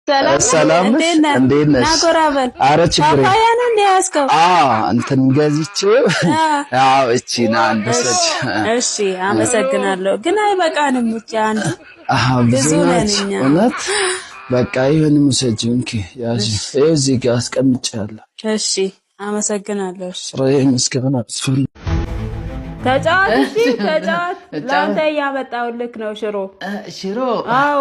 ሰላም እንዴት ነሽ? ናጎራበል አረ ችግር ፓፓያ ነው እንዲያስከው እንትን ገዝቼው እቺ ናንደሰች እሺ አመሰግናለሁ ግን አይበቃንም ብቻ አንዱ ብዙ ነንኛ እውነት በቃ ይሄን ሙሰጂንኪ ያጂ እዚህ ጋር አስቀምጫለሁ እሺ አመሰግናለሁ ስራዬን እስከበና አስፈል ተጫዋት ላንተ ያመጣውልክ ነው ሽሮ አዎ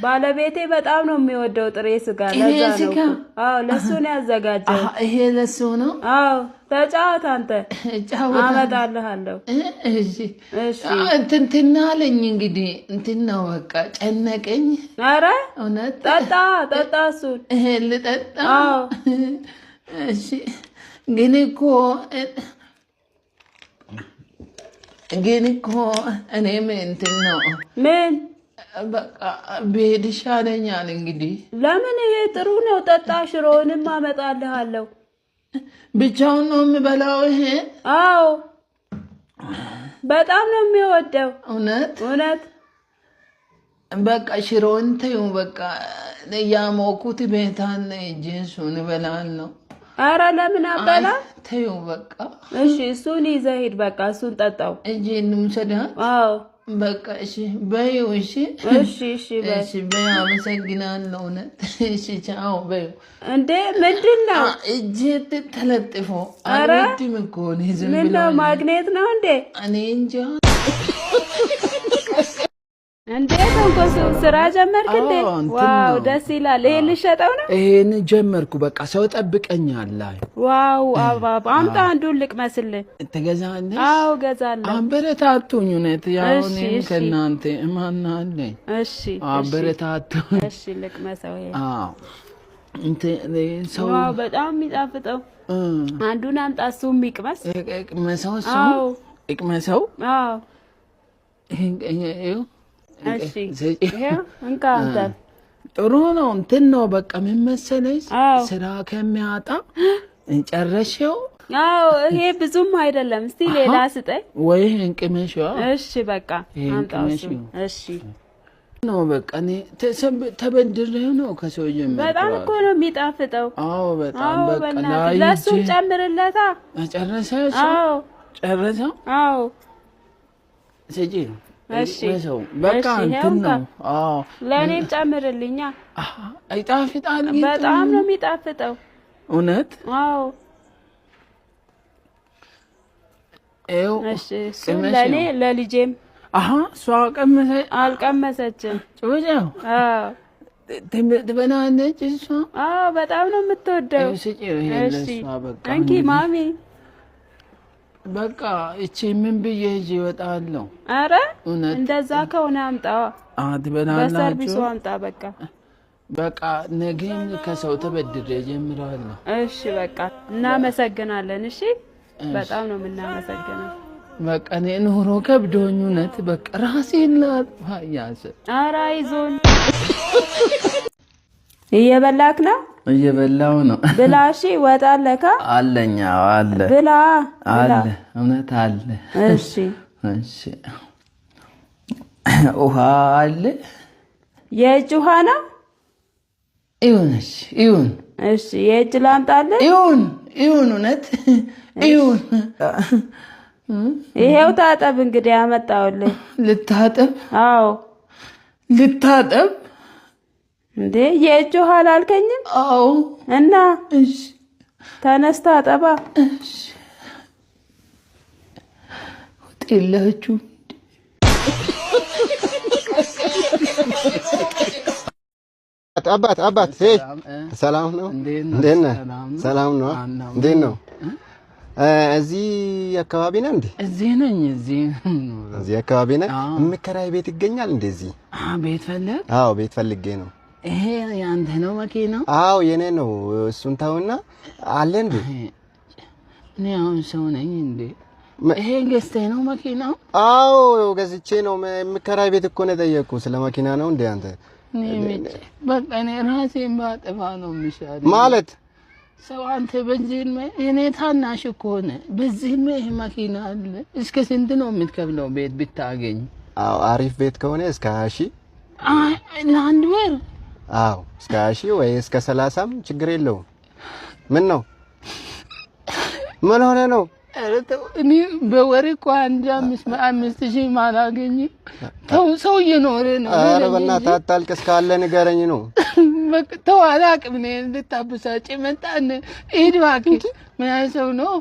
ባለቤቴ በጣም ነው የሚወደው ጥሬ ስጋ ለዛ ነው አዎ ለሱ ነው ያዘጋጀው ይሄ ለሱ ነው አዎ ተጫዋት አንተ አመጣልሃለሁ እሺ እንትናለኝ እንግዲህ እንትናው በቃ ጨነቀኝ አረ እውነት ጠጣ እሱ ልጠጣ አዎ እሺ ግን እኮ እኔ እንትን ነው ምን በቃ ቤት ይሻለኛል እንግዲህ ለምን ይሄ ጥሩ ነው ጠጣ ሽሮንም አመጣልሃለሁ ብቻውን ነው የምበላው ይሄ አዎ በጣም ነው የሚወደው እውነት በቃ ሽሮን ተይው በቃ ያሞኩት ቤታን ጂንሱን በላለው አረ ለምን አበላ ተይው በቃ እሺ እሱን ይዘህ ሂድ በቃ እሱን ጠጣው እንጂ እንምሰዳ አዎ በቃ እሺ በይው እሺ በይ አመሰግናለሁ እሺ ቻው በይው እንዴ ምንድነው እጄ ተለጥፎ አረድም እኮ ነው ዝም ብሎ ምንድነው ማግኔት ነው እንዴ እኔ እንጃ እንዴ ተንኮሱ ስራ ጀመርክ እንዴ ዋው ደስ ይላል ይሄን ልሸጠው ነው ይሄን ጀመርኩ በቃ ሰው ጠብቀኛል ዋው አባባ አምጣ አንዱን ልቅመስልህ ተገዛለህ አዎ ገዛለሁ አበረታቱኝ እውነት ያው እኔም ከናንተ ማናለ እሺ አበረታቱኝ እሺ ልቅመሰው ይሄ አዎ እንት ሰው ዋው በጣም የሚጣፍጠው አንዱን አምጣ እሱም ይቅመስ ይቅመሰው አዎ ይሄ እሺ እንካ አንተ ጥሩ ነው እንትን ነው በቃ ምን መሰለሽ ስራ ከሚያጣ ጨረሽው አዎ ይሄ ብዙም አይደለም እስቲ ሌላ ስጠኝ ወይ እንቅመሽው እሺ በቃ አምጣው እሺ ነው በቃ እኔ ተበድሬ ነው ከሰው ጀምሮ በጣም እኮ ነው የሚጣፍጠው አዎ በጣም በቃ ለሱ ጨምርለታ ጨረሰሽ አዎ ጨረሰው አዎ ሰጂ እሺ በቃ እንትን ነው አዎ ለኔም ጨምርልኛ አይጣፍጣል በጣም ነው የሚጣፍጠው እውነት አዎ እሺ ለኔ ለልጄም እሷ አልቀመሰችም ጮጃው ትበላለች እሷ በጣም ነው የምትወደው እሺ እንኪ ማሚ በቃ እቺ ምን ብዬ ይወጣለው አረ እንደዛ ከሆነ አምጣው አትበላላችሁ በሰርቪሱ አምጣ በቃ ነገም ከሰው ተበድሬ ጀምራለሁ እሺ በቃ እናመሰግናለን እሺ በጣም ነው የምናመሰግነው በቃ እኔ ኑሮ ከብዶኝ እውነት በቃ ራሴን ላያዘ አረ አይዞን እየበላክ ነው እየበላው ነው ብላሺ ወጣለካ አለኛ አለ ብላ አለ እውነት አለ እሺ ውሃ አለ የእጅ ውሃ ነው ይሁን እሺ የእጅ ላምጣልህ ይሁን እውነት ይሁን ይሄው ታጠብ እንግዲህ አመጣውልህ ልታጠብ አዎ ልታጠብ እንዴ የእጅ ውሃ አላልከኝም አዎ እና እሺ ተነስታ አጠባ እሺ ወጥላችሁ አባት ሰላም ነው እንዴት ነህ ሰላም ነው እንዴት ነው እዚህ አካባቢ ነህ እንዴ እዚህ ነኝ እዚህ አካባቢ ነህ የምከራይ ቤት ይገኛል እንደዚህ ቤት ፈለግ አዎ ቤት ፈልጌ ነው ይሄ ያንተ ነው መኪናው አዎ የኔ ነው እሱን ታውና አለ እንዴ እኔ አሁን ሰው ነኝ እንዴ ይሄ ገዝተህ ነው መኪናው አዎ ገዝቼ ነው የምከራይ ቤት እኮ ነው ጠየቅኩ ስለ መኪና ነው እንዴ አንተ በቃ እኔ ራሴን ባጠፋ ነው የሚሻለው ማለት ሰው አንተ በዚህ እኔ ታናሽ እኮ ነህ በዚህ መኪና አለ እስከ ስንት ነው የምትከፍለው ቤት ብታገኝ አዎ አሪፍ ቤት ከሆነ እስከ 20000 ለአንድ ወር አዎ እስከ 20 ወይ እስከ 30ም ችግር የለውም። ምን ነው ምን ሆነ ነው? እኔ በወሬ እኮ 5,000 ማላገኝ ሰው እየኖረ ነው። ኧረ በእናትህ አታልቅስ፣ ካለ ንገረኝ ነው። በቃ ተው አላውቅም። እኔ እንድታበሳጭ መጣን። ሂድ እባክህ። ምን አይነት ሰው ነው?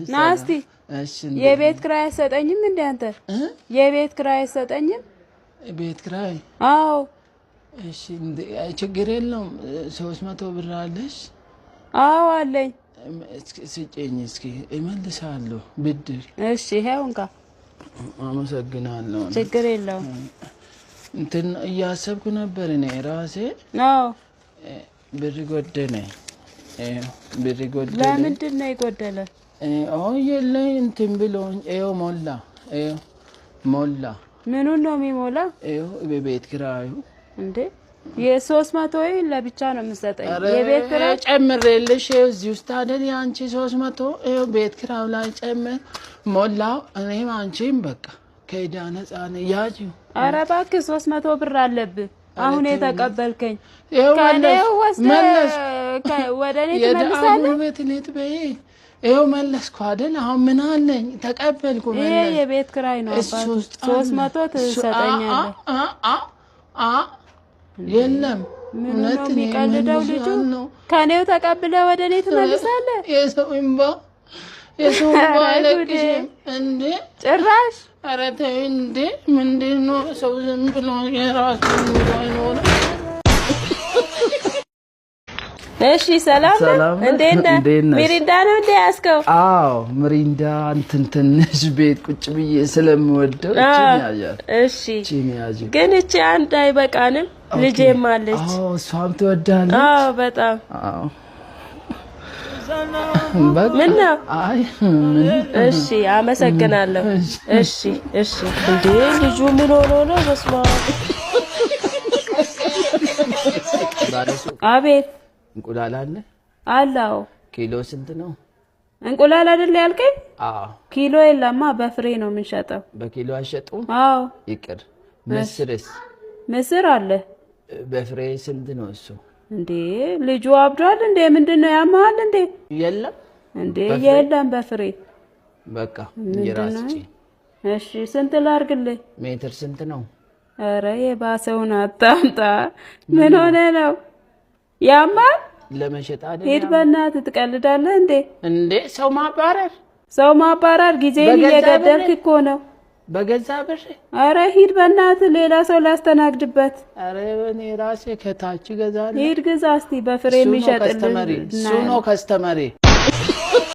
ና እስኪ የቤት ኪራይ አይሰጠኝም እንዴ አንተ? የቤት ኪራይ አይሰጠኝም? ቤት ኪራይ? አዎ። እሺ ችግር የለውም። 300 ብር አለሽ? አዎ አለኝ። ስጪኝ እስኪ እመልሳለሁ ብድር። እሺ ይሄው እንካ። አመሰግናለሁ። ችግር የለውም። እንትን እያሰብኩ ነበር እኔ ራሴ። አዎ ብር ጎደለኝ። ብር ጎደለኝ። ለምንድን ነው የጎደለ? የለኝ እንትን ብሎኝ ሞላ። ምኑን ነው የሚሞላ? በቤት ኪራዩ እንዴ የ300 ለብቻ ነው የምሰጠኝ። የቤት ኪራይ ጨምሬልሽ እዚህ ውስጥ አይደል ያንቺ 300 ቤት ኪራዩ ላይ ጨምር ሞላው። እኔም አንቺም በቃ ከዕዳ ነፃ ነን። ያጂው ኧረ እባክህ 300 ብር አለብህ አሁን የተቀበልከኝ። መለስ ወደ እኔ ትመልሳለህ? ቤት በይ ይኸው መለስኩ አይደል? አሁን ምን አለኝ? ተቀበልኩ። ይሄ የቤት ኪራይ ነው። 300 ትሰጠኛለህ? የለም ምን ነው የሚቀልደው ልጁ? ከኔው ተቀብለ ወደ እኔ ትመልሳለህ? የሰው እንባ አለቅሽም እንዴ ጭራሽ? ኧረ ተይ እንዴ! ምንድን ነው ሰው ዝም ብሎ የራሱን ኑሮ አይኖርም? እሺ ሰላም ነው። እንዴት ነህ? ሚሪንዳ ነው እንዴ ያስከው? አዎ ሚሪንዳ እንትን ትንሽ ቤት ቁጭ ብዬ ስለምወደው እቺ ያያል። እሺ ግን እቺ አንድ አይበቃንም? ልጄም አለች። አዎ እሷም ትወዳለች። አዎ በጣም። አዎ ምን ነው? አይ እሺ አመሰግናለሁ። እሺ እንዴ ልጁ ምን ሆኖ ነው? በስመ አብ። አቤት እንቁላል አለ? አላው። ኪሎ ስንት ነው? እንቁላል አይደል ያልከኝ? አዎ። ኪሎ የለማ በፍሬ ነው የምንሸጠው። በኪሎ አይሸጡም? አዎ። ይቅር። ምስርስ? ምስር አለ። በፍሬ ስንት ነው እሱ? እንዴ ልጁ አብዷል እንዴ? ምንድነው ያማል እንዴ? የለም እንዴ የለም በፍሬ። በቃ የራስጪ። እሺ ስንት ላርግልህ? ሜትር ስንት ነው? ኧረ የባሰውን አታምጣ። ምን ሆነ ነው? ያማል ለመሸጥ አይደል? ሂድ በእናትህ ትቀልዳለህ እንዴ? እንዴ ሰው ማባረር ጊዜን እየገደልክ እኮ ነው። በገዛ ብር? ኧረ ሂድ በእናትህ ሌላ ሰው ላስተናግድበት። ኧረ እኔ ራሴ ከታች ገዛለሁ። ሂድ ግዛ እስቲ በፍሬ የሚሸጥልህ። እሱ ነው ከስተመሪ